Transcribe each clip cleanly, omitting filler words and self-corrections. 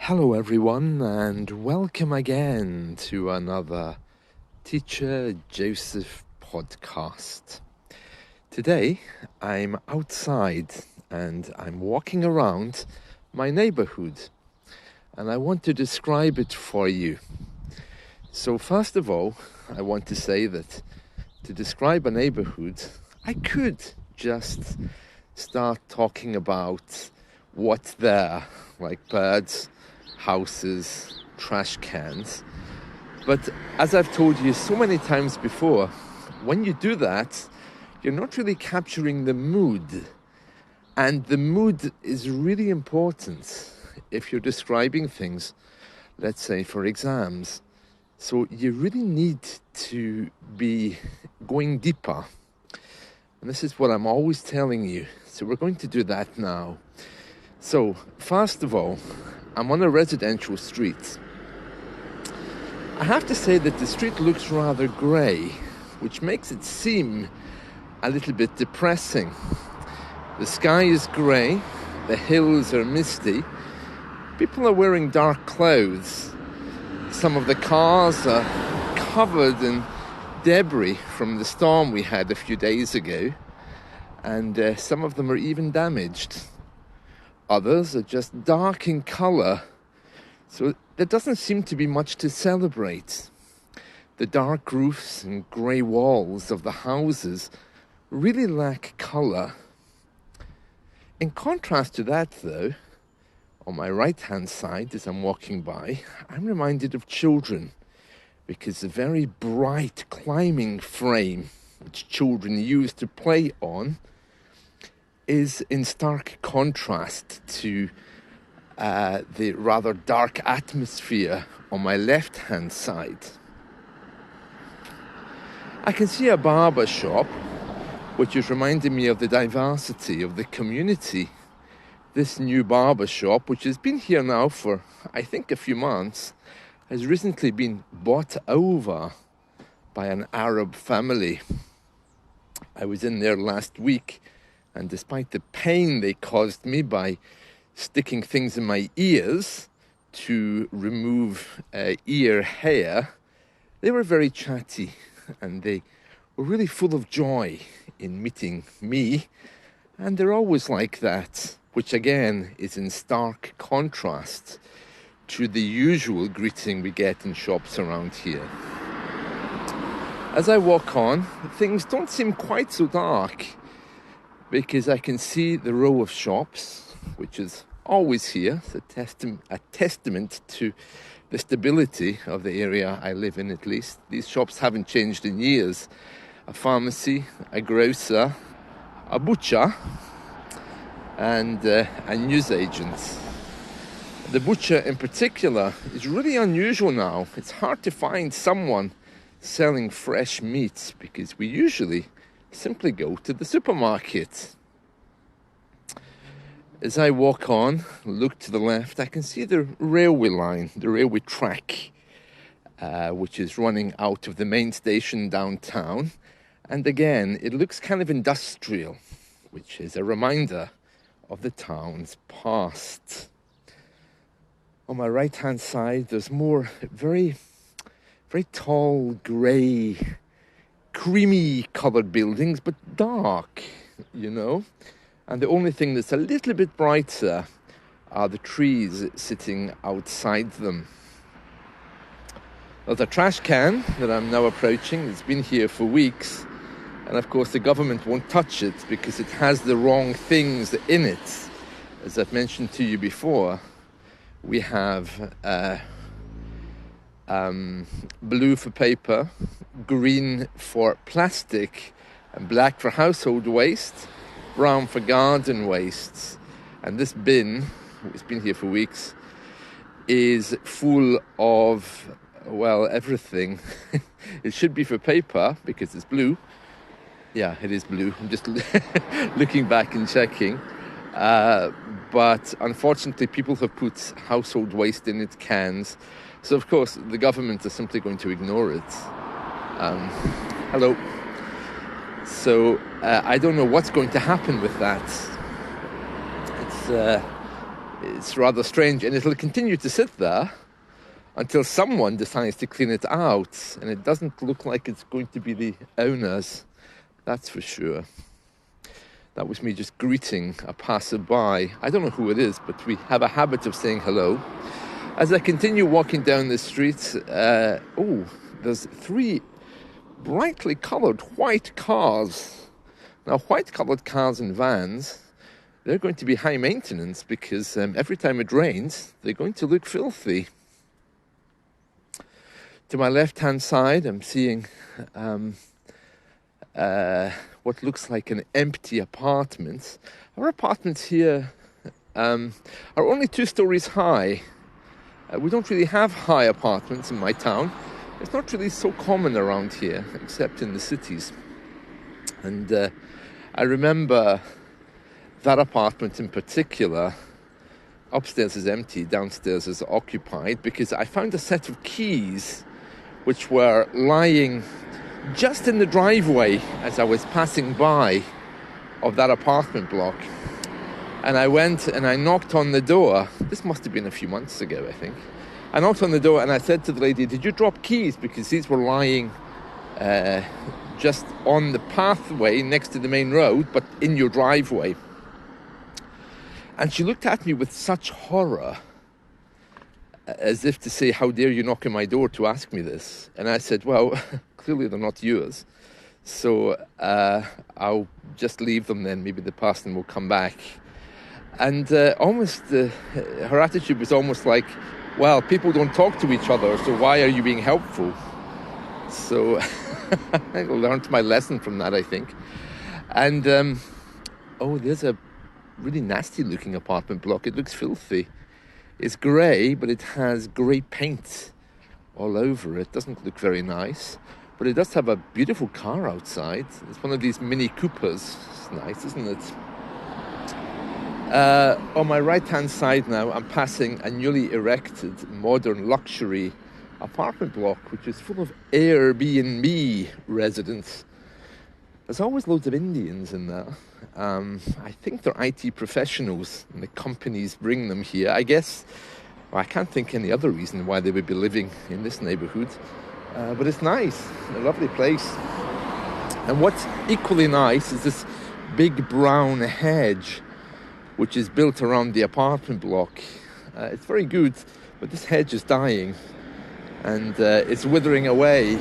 Hello, everyone, and welcome again to another Teacher Joseph podcast. Today, I'm outside and I'm walking around my neighborhood, and I want to describe it for you. So, first of all, I want to say that to describe a neighborhood, I could just start talking about what's there, like birds, houses, trash cans. But as I've told you so many times before, when you do that, you're not really capturing the mood. And the mood is really important if you're describing things, let's say for exams. So you really need to be going deeper. And this is what I'm always telling you. So we're going to do that now. So, first of all, I'm on a residential street. I have to say that the street looks rather grey, which makes it seem a little bit depressing. The sky is grey, the hills are misty, people are wearing dark clothes. Some of the cars are covered in debris from the storm we had a few days ago, and some of them are even damaged. Others are just dark in colour, so there doesn't seem to be much to celebrate. The dark roofs and grey walls of the houses really lack colour. In contrast to that, though, on my right-hand side as I'm walking by, I'm reminded of children, because the very bright climbing frame which children use to play on is in stark contrast to the rather dark atmosphere on my left-hand side. I can see a barber shop, which is reminding me of the diversity of the community. This new barber shop, which has been here now for, I think, a few months, has recently been bought over by an Arab family. I was in there last week, and despite the pain they caused me by sticking things in my ears to remove ear hair, they were very chatty, and they were really full of joy in meeting me, and they're always like that, which again is in stark contrast to the usual greeting we get in shops around here. As I walk on, things don't seem quite so dark, because I can see the row of shops, which is always here. It's a testament to the stability of the area I live in, at least. These shops haven't changed in years. A pharmacy, a grocer, a butcher, and a newsagent. The butcher in particular is really unusual now. It's hard to find someone selling fresh meat, because we usually simply go to the supermarket. As I walk on, look to the left, I can see the railway line, the railway track, which is running out of the main station downtown. And again, it looks kind of industrial, which is a reminder of the town's past. On my right-hand side, there's more very, very tall, grey, creamy coloured buildings, but dark, And the only thing that's a little bit brighter are the trees sitting outside them. There's a trash can that I'm now approaching. It's been here for weeks. And of course, the government won't touch it because it has the wrong things in it. As I've mentioned to you before, we have blue for paper, green for plastic, and black for household waste, brown for garden wastes. And this bin, it's been here for weeks, is full of, well, everything. It should be for paper because it's blue. Yeah, it is blue. I'm just looking back and checking. But unfortunately, people have put household waste in its cans. So, of course, the government is simply going to ignore it. Hello. So I don't know what's going to happen with that. It's rather strange, and it'll continue to sit there until someone decides to clean it out, and it doesn't look like it's going to be the owners, that's for sure. That was me just greeting a passerby. I don't know who it is, but we have a habit of saying hello. As I continue walking down the street, there's 3 brightly coloured white cars. Now, white coloured cars and vans, they're going to be high maintenance because every time it rains, they're going to look filthy. To my left-hand side, I'm seeing what looks like an empty apartment. Our apartments here are only 2 stories high. We don't really have high apartments in my town. It's not really so common around here, except in the cities. And I remember that apartment in particular. Upstairs is empty, downstairs is occupied, because I found a set of keys which were lying just in the driveway as I was passing by of that apartment block. And I went and I knocked on the door. This must have been a few months ago, I think. I knocked on the door and I said to the lady, "Did you drop keys?" Because these were lying just on the pathway next to the main road, but in your driveway. And she looked at me with such horror, as if to say, "How dare you knock on my door to ask me this?" And I said, "Well, clearly they're not yours. So I'll just leave them then. Maybe the person will come back." And her attitude was almost like, "Well, people don't talk to each other, so why are you being helpful?" So I learned my lesson from that, I think. And there's a really nasty looking apartment block. It looks filthy. It's grey, but it has grey paint all over it. Doesn't look very nice, but it does have a beautiful car outside. It's one of these Mini Coopers. It's nice, isn't it? On my right-hand side now, I'm passing a newly erected modern luxury apartment block, which is full of Airbnb residents. There's always loads of Indians in there. I think they're IT professionals, and the companies bring them here. I guess, I can't think any other reason why they would be living in this neighbourhood. But it's nice, a lovely place. And what's equally nice is this big brown hedge, which is built around the apartment block. It's very good, but this hedge is dying, and it's withering away.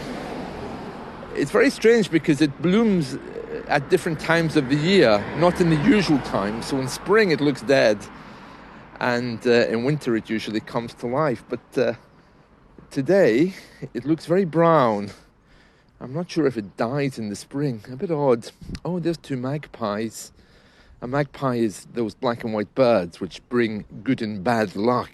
It's very strange because it blooms at different times of the year, not in the usual time. So in spring it looks dead, and in winter it usually comes to life. But today it looks very brown. I'm not sure if it dies in the spring. A bit odd. Oh, there's 2 magpies. A magpie is those black and white birds which bring good and bad luck.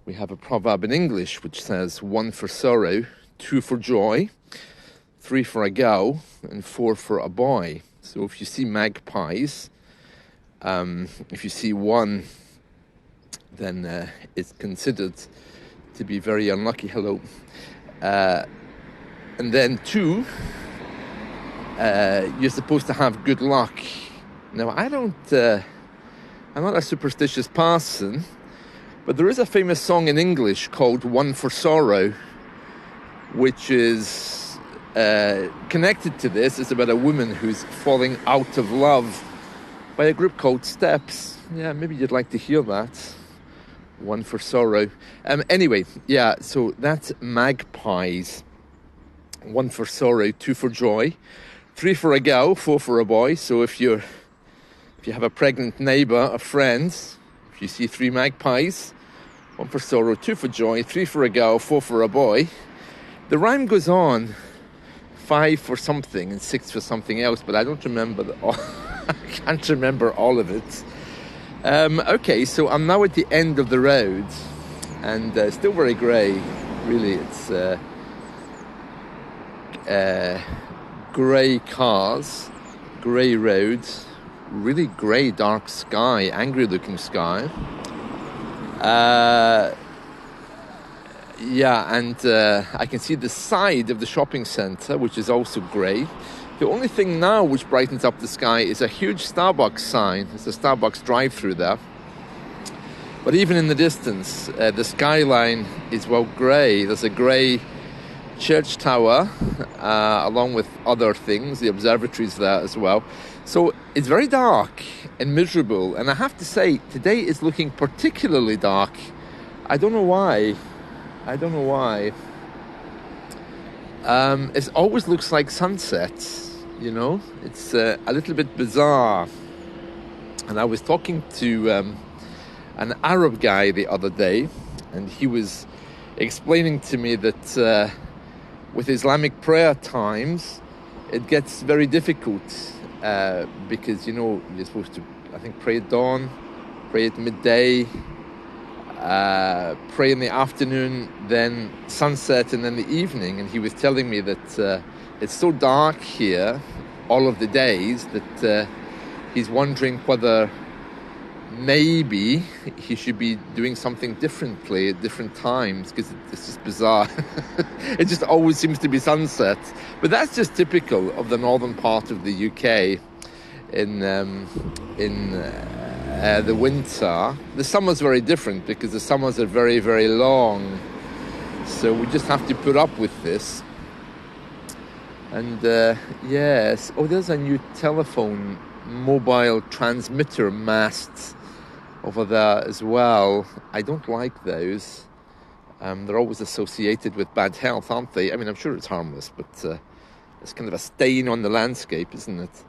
We have a proverb in English which says 1 for sorrow, 2 for joy, 3 for a girl, and 4 for a boy. So if you see magpies, if you see 1, then it's considered to be very unlucky. Hello. And then 2, you're supposed to have good luck. Now, I'm not a superstitious person, but there is a famous song in English called 1 for Sorrow, which is connected to this. It's about a woman who's falling out of love by a group called Steps. Yeah, maybe you'd like to hear that. 1 for Sorrow. Anyway, yeah, so that's magpies. 1 for sorrow, 2 for joy, 3 for a girl, 4 for a boy. So if you have a pregnant neighbour, a friend, if you see 3 magpies, 1 for sorrow, 2 for joy, 3 for a girl, 4 for a boy. The rhyme goes on, 5 for something and 6 for something else, but I don't remember I can't remember all of it. Okay, so I'm now at the end of the road, and still very grey. Really, it's grey cars, grey roads, really grey dark sky, angry looking sky. And I can see the side of the shopping centre, which is also grey. The only thing now which brightens up the sky is a huge Starbucks sign. There's a Starbucks drive-through there. But even in the distance, the skyline is, well, grey. There's a grey church tower, along with other things. The observatory's there as well. So it's very dark and miserable. And I have to say, today is looking particularly dark. I don't know why. It always looks like sunset, you know. It's a little bit bizarre. And I was talking to an Arab guy the other day, and he was explaining to me that with Islamic prayer times, it gets very difficult because, you know, you're supposed to, I think, pray at dawn, pray at midday, pray in the afternoon, then sunset, and then the evening. And he was telling me that it's so dark here all of the days that he's wondering whether maybe he should be doing something differently at different times, because it's just bizarre. It just always seems to be sunset. But that's just typical of the northern part of the UK in the winter. The summer's very different because the summers are very, very long. So we just have to put up with this. And yes, there's a new telephone mobile transmitter mast over there as well. I don't like those. They're always associated with bad health, aren't they? I mean, I'm sure it's harmless, but it's kind of a stain on the landscape, isn't it?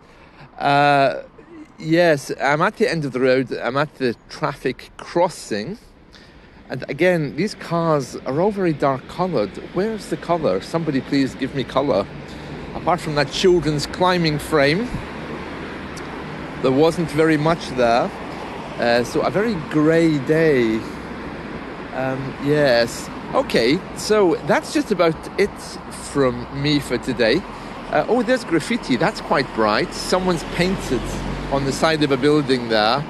Yes, I'm at the end of the road. I'm at the traffic crossing. And again, these cars are all very dark coloured. Where's the colour? Somebody please give me colour. Apart from that children's climbing frame, there wasn't very much there. So a very grey day. Yes. Okay, so that's just about it from me for today. There's graffiti. That's quite bright. Someone's painted on the side of a building there.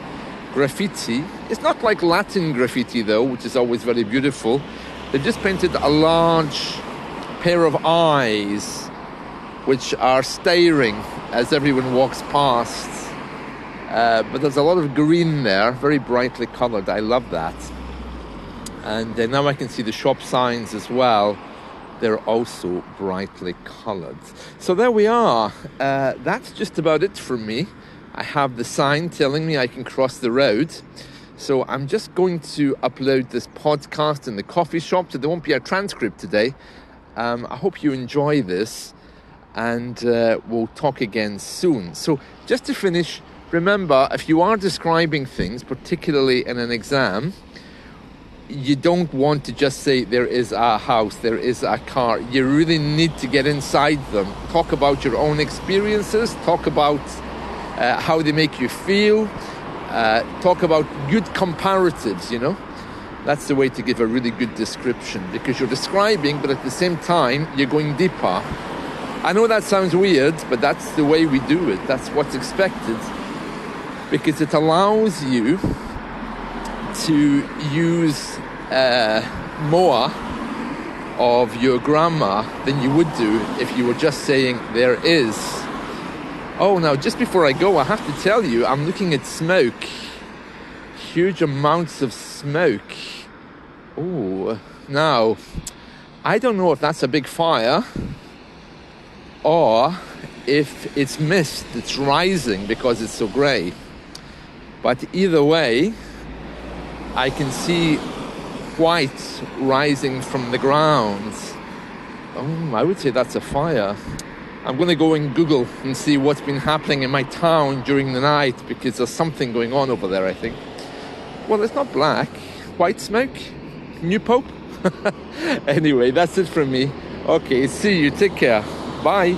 Graffiti. It's not like Latin graffiti, though, which is always very beautiful. They've just painted a large pair of eyes, which are staring as everyone walks past. But there's a lot of green there, very brightly coloured. I love that. And now I can see the shop signs as well. They're also brightly coloured. So there we are. That's just about it from me. I have the sign telling me I can cross the road. So I'm just going to upload this podcast in the coffee shop, so there won't be a transcript today. I hope you enjoy this, and we'll talk again soon. So just to finish, remember, if you are describing things, particularly in an exam, you don't want to just say there is a house, there is a car. You really need to get inside them. Talk about your own experiences, talk about how they make you feel, talk about good comparatives, you know. That's the way to give a really good description, because you're describing, but at the same time, you're going deeper. I know that sounds weird, but that's the way we do it. That's what's expected, because it allows you to use more of your grammar than you would do if you were just saying there is. Now just before I go, I have to tell you, I'm looking at smoke. Huge amounts of smoke. Now, I don't know if that's a big fire or if it's mist that's rising because it's so grey. But either way, I can see white rising from the ground. I would say that's a fire. I'm going to go and Google and see what's been happening in my town during the night, because there's something going on over there, I think. Well, it's not black. White smoke? New Pope? Anyway, that's it from me. Okay, see you. Take care. Bye.